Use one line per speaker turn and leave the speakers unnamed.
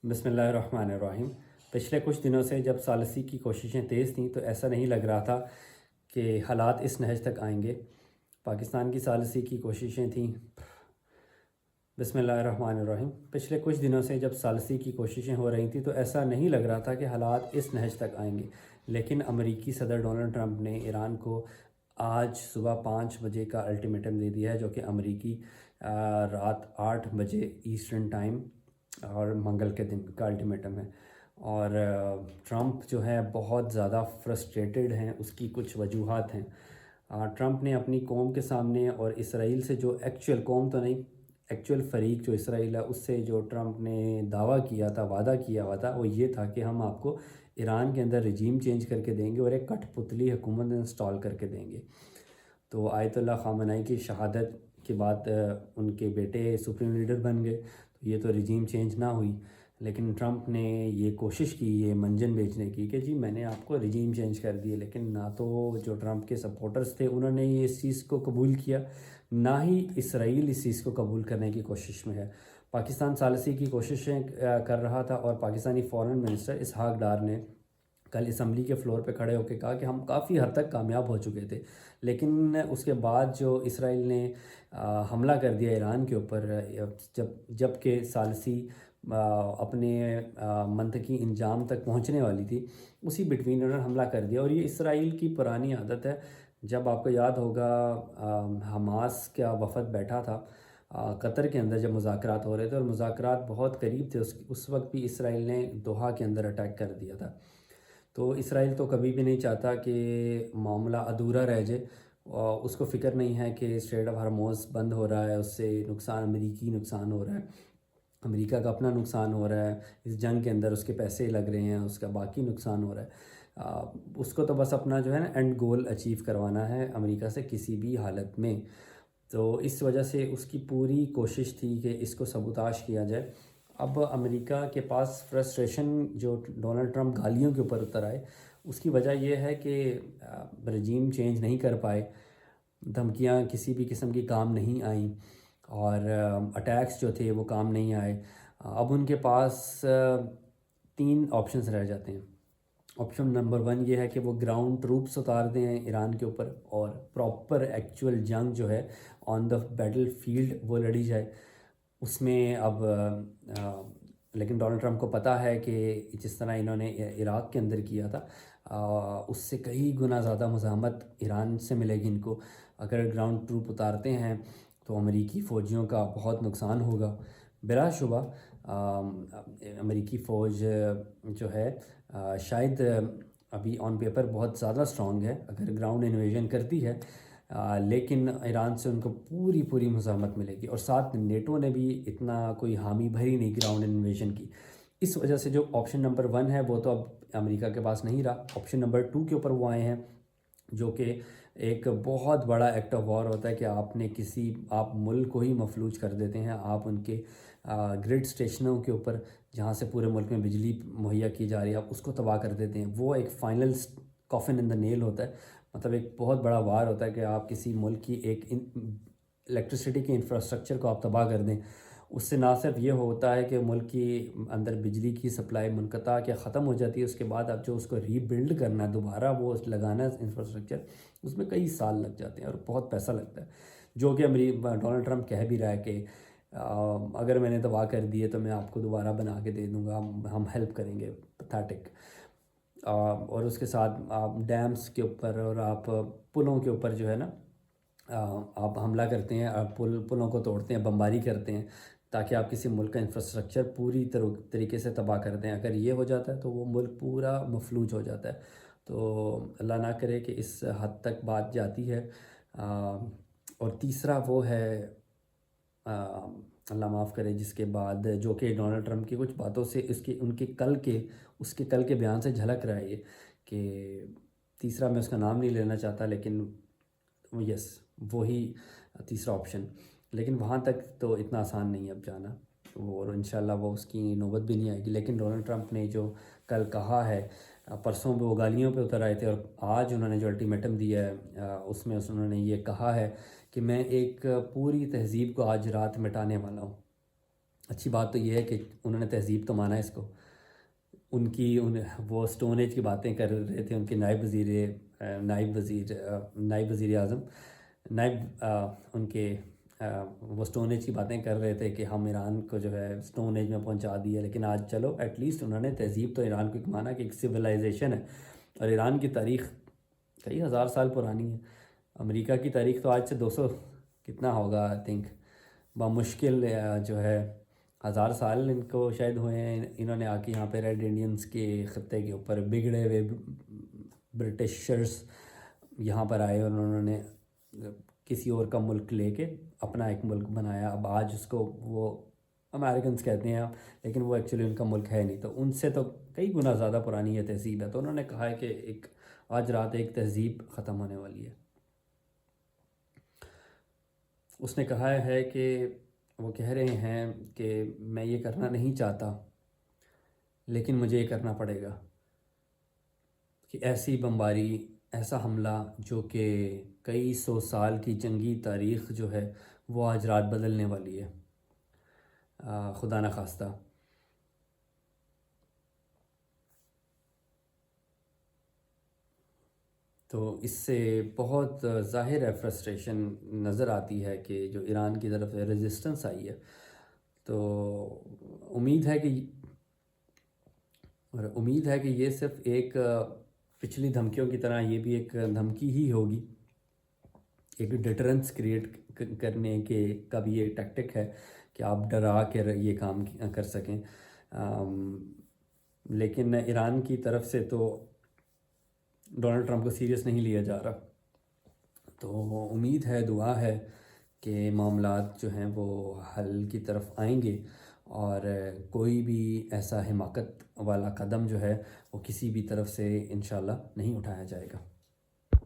بسم اللہ الرحمن الرحیم۔ پچھلے کچھ دنوں سے جب ثالثی کی کوششیں تیز تھیں تو ایسا نہیں لگ رہا تھا کہ حالات اس نہج تک آئیں گے۔ پاکستان کی ثالثی کی کوششیں تھیں۔ بسم اللہ الرحمن الرحیم۔ پچھلے کچھ دنوں سے جب ثالثی کی کوششیں ہو رہی تھیں تو ایسا نہیں لگ رہا تھا کہ حالات اس نہج تک آئیں گے، لیکن امریکی صدر ڈونلڈ ٹرمپ نے ایران کو آج صبح 5 بجے کا الٹیمیٹم دے دیا ہے، جو کہ امریکی رات 8 بجے ایسٹرن ٹائم اور منگل کے دن کا الٹیمیٹم ہے۔ اور ٹرمپ جو ہے بہت زیادہ فرسٹریٹڈ ہیں، اس کی کچھ وجوہات ہیں۔ ٹرمپ نے اپنی قوم کے سامنے اور اسرائیل سے، جو ایکچوئل قوم تو نہیں، ایکچوئل فریق جو اسرائیل ہے، اس سے جو ٹرمپ نے دعویٰ کیا تھا، وعدہ کیا ہوا تھا، وہ یہ تھا کہ ہم آپ کو ایران کے اندر رجیم چینج کر کے دیں گے اور ایک کٹ پتلی حکومت انسٹال کر کے دیں گے۔ تو آیت اللہ خامنہئی کی شہادت کے بعد ان کے بیٹے سپریم لیڈر بن گئے، تو یہ تو رجیم چینج نہ ہوئی۔ لیکن ٹرمپ نے یہ کوشش کی، یہ منجن بیچنے کی کہ جی میں نے آپ کو رجیم چینج کر دیے، لیکن نہ تو جو ٹرمپ کے سپورٹرز تھے انہوں نے یہ اس چیز کو قبول کیا، نہ ہی اسرائیل اس چیز کو قبول کرنے کی کوشش میں ہے۔ پاکستان ثالثی کی کوششیں کر رہا تھا، اور پاکستانی فارن منسٹر اسحاق ڈار نے کل اسمبلی کے فلور پہ کھڑے ہو کے کہا کہ ہم کافی حد تک کامیاب ہو چکے تھے، لیکن اس کے بعد جو اسرائیل نے حملہ کر دیا ایران کے اوپر، جب کہ ثالثی اپنے منطقی انجام تک پہنچنے والی تھی، اسی بٹوین انہوں نے حملہ کر دیا۔ اور یہ اسرائیل کی پرانی عادت ہے۔ جب آپ کو یاد ہوگا حماس کا وفد بیٹھا تھا قطر کے اندر جب مذاکرات ہو رہے تھے، اور مذاکرات بہت قریب تھے، اس وقت بھی اسرائیل نے دوحہ کے اندر اٹیک کر دیا تھا۔ تو اسرائیل تو کبھی بھی نہیں چاہتا کہ معاملہ ادھورا رہ جائے، اور اس کو فکر نہیں ہے کہ اسٹریٹ آف ہرموز بند ہو رہا ہے، اس سے نقصان، امریکی نقصان ہو رہا ہے، امریکہ کا اپنا نقصان ہو رہا ہے، اس جنگ کے اندر اس کے پیسے لگ رہے ہیں، اس کا باقی نقصان ہو رہا ہے۔ اس کو تو بس اپنا جو ہے نا اینڈ گول اچیو کروانا ہے امریکہ سے کسی بھی حالت میں۔ تو اس وجہ سے اس کی پوری کوشش تھی کہ اس کو سبوتاش کیا جائے۔ اب امریکہ کے پاس فرسٹریشن جو ڈونلڈ ٹرمپ گالیوں کے اوپر اتر آئے، اس کی وجہ یہ ہے کہ رجیم چینج نہیں کر پائے، دھمکیاں کسی بھی قسم کی کام نہیں آئیں، اور اٹیکس جو تھے وہ کام نہیں آئے۔ اب ان کے پاس 3 آپشنز رہ جاتے ہیں۔ آپشن نمبر 1 یہ ہے کہ وہ گراؤنڈ ٹروپس اتار دیں ایران کے اوپر، اور پراپر ایکچوئل جنگ جو ہے آن دا بیٹل فیلڈ وہ لڑی جائے۔ اس میں اب لیکن ڈونلڈ ٹرمپ کو پتہ ہے کہ جس طرح انہوں نے عراق کے اندر کیا تھا، اس سے کئی گنا زیادہ مزاحمت ایران سے ملے گی ان کو۔ اگر گراؤنڈ ٹروپ اتارتے ہیں تو امریکی فوجیوں کا بہت نقصان ہوگا۔ بلا شبہ امریکی فوج جو ہے شاید ابھی آن پیپر بہت زیادہ اسٹرانگ ہے اگر گراؤنڈ انویژن کرتی ہے، لیکن ایران سے ان کو پوری مزاحمت ملے گی، اور ساتھ نیٹو نے بھی اتنا کوئی حامی بھری نہیں گراؤنڈ انویژن کی۔ اس وجہ سے جو آپشن نمبر 1 ہے وہ تو اب امریکہ کے پاس نہیں رہا۔ آپشن نمبر 2 کے اوپر وہ آئے ہیں، جو کہ ایک بہت بڑا ایکٹ آف وار ہوتا ہے کہ آپ ملک کو ہی مفلوج کر دیتے ہیں، آپ ان کے گرڈ اسٹیشنوں کے اوپر جہاں سے پورے ملک میں بجلی مہیا کی جا رہی ہے، آپ اس کو تباہ کر دیتے ہیں۔ وہ ایک فائنل کافن ان دا نیل ہوتا ہے، مطلب ایک بہت بڑا وار ہوتا ہے کہ آپ کسی ملک کی ایک الیکٹریسٹی کے انفراسٹرکچر کو آپ تباہ کر دیں۔ اس سے نہ صرف یہ ہوتا ہے کہ ملک کی اندر بجلی کی سپلائی منقطع کہ ختم ہو جاتی ہے، اس کے بعد اب جو اس کو ری بلڈ کرنا ہے، دوبارہ وہ لگانا ہے انفراسٹرکچر، اس میں کئی سال لگ جاتے ہیں اور بہت پیسہ لگتا ہے، جو کہ ڈونلڈ ٹرمپ کہہ بھی رہا ہے کہ اگر میں نے تباہ کر دیے تو میں آپ کو دوبارہ بنا کے دے دوں گا، ہم ہیلپ کریں گے۔ پیتھیٹک۔ اور اس کے ساتھ آپ ڈیمز کے اوپر اور آپ پلوں کے اوپر جو ہے نا آپ حملہ کرتے ہیں، آپ پلوں کو توڑتے ہیں، بمباری کرتے ہیں، تاکہ آپ کسی ملک کا انفراسٹرکچر پوری طریقے سے تباہ کر دیں۔ اگر یہ ہو جاتا ہے تو وہ ملک پورا مفلوج ہو جاتا ہے۔ تو اللہ نہ کرے کہ اس حد تک بات جاتی ہے۔ اور تیسرا وہ ہے، اللہ معاف کرے، جس کے بعد جو کہ ڈونلڈ ٹرمپ کی کچھ باتوں سے اس کے کل کے بیان سے جھلک رہا ہے، یہ کہ تیسرا میں اس کا نام نہیں لینا چاہتا، لیکن یس وہی تیسرا آپشن، لیکن وہاں تک تو اتنا آسان نہیں ہے اب جانا، اور انشاءاللہ وہ اس کی نوبت بھی نہیں آئے گی۔ لیکن ڈونلڈ ٹرمپ نے جو کل کہا ہے، پرسوں وہ گالیوں پہ اتر آئے تھے، اور آج انہوں نے جو الٹیمیٹم دیا ہے اس میں انہوں نے یہ کہا ہے کہ میں ایک پوری تہذیب کو آج رات مٹانے والا ہوں۔ اچھی بات تو یہ ہے کہ انہوں نے تہذیب تو مانا ہے اس کو. وہ اسٹون ایج کی باتیں کر رہے تھے ان کے نائب وزیر اعظم ان کے وہ اسٹون ایج کی باتیں کر رہے تھے کہ ہم ایران کو جو ہے اسٹون ایج میں پہنچا دیا. لیکن آج چلو ایٹ لیسٹ انہوں نے تہذیب تو ایران کو ایک مانا کہ ایک سویلائزیشن ہے, اور ایران کی تاریخ کئی ہزار سال پرانی ہے. امریکہ کی تاریخ تو آج سے 200 کتنا ہوگا آئی تھنک بمشکل جو ہے 1000 سال ان کو شاید ہوئے ہیں. انہوں نے آ کے یہاں پہ ریڈ انڈینس کے خطے کے اوپر بگڑے ہوئے برٹشرس یہاں پر آئے اور انہوں نے کسی اور کا ملک لے کے اپنا ایک ملک بنایا. اب آج اس کو وہ امریکنز کہتے ہیں لیکن وہ ایکچولی ان کا ملک ہے نہیں, تو ان سے تو کئی گنا زیادہ پرانی یہ تہذیب ہے. تو انہوں نے کہا ہے کہ آج رات ایک تہذیب ختم ہونے والی ہے. اس نے کہا ہے کہ وہ کہہ رہے ہیں کہ میں یہ کرنا نہیں چاہتا لیکن مجھے یہ کرنا پڑے گا, کہ ایسی بمباری, ایسا حملہ جو کہ کئی 100 سال کی جنگی تاریخ جو ہے وہ آج رات بدلنے والی ہے, خدا نخواستہ. تو اس سے بہت ظاہر ہے فرسٹریشن نظر آتی ہے کہ جو ایران کی طرف سے ریزسٹنس آئی ہے. تو امید ہے کہ یہ صرف ایک پچھلی دھمکیوں کی طرح یہ بھی ایک دھمکی ہی ہوگی, ایک ڈیٹرنس کریٹ کرنے کے کا بھی یہ ٹیکٹک ہے کہ آپ ڈرا کے یہ کام کر سکیں. لیکن ایران کی طرف سے تو ڈونلڈ ٹرمپ کو سیریس نہیں لیا جا رہا. تو امید ہے, دعا ہے کہ معاملات جو ہیں وہ حل کی طرف آئیں گے اور کوئی بھی ایسا حماقت والا قدم جو ہے وہ کسی بھی طرف سے انشاءاللہ نہیں اٹھایا جائے گا.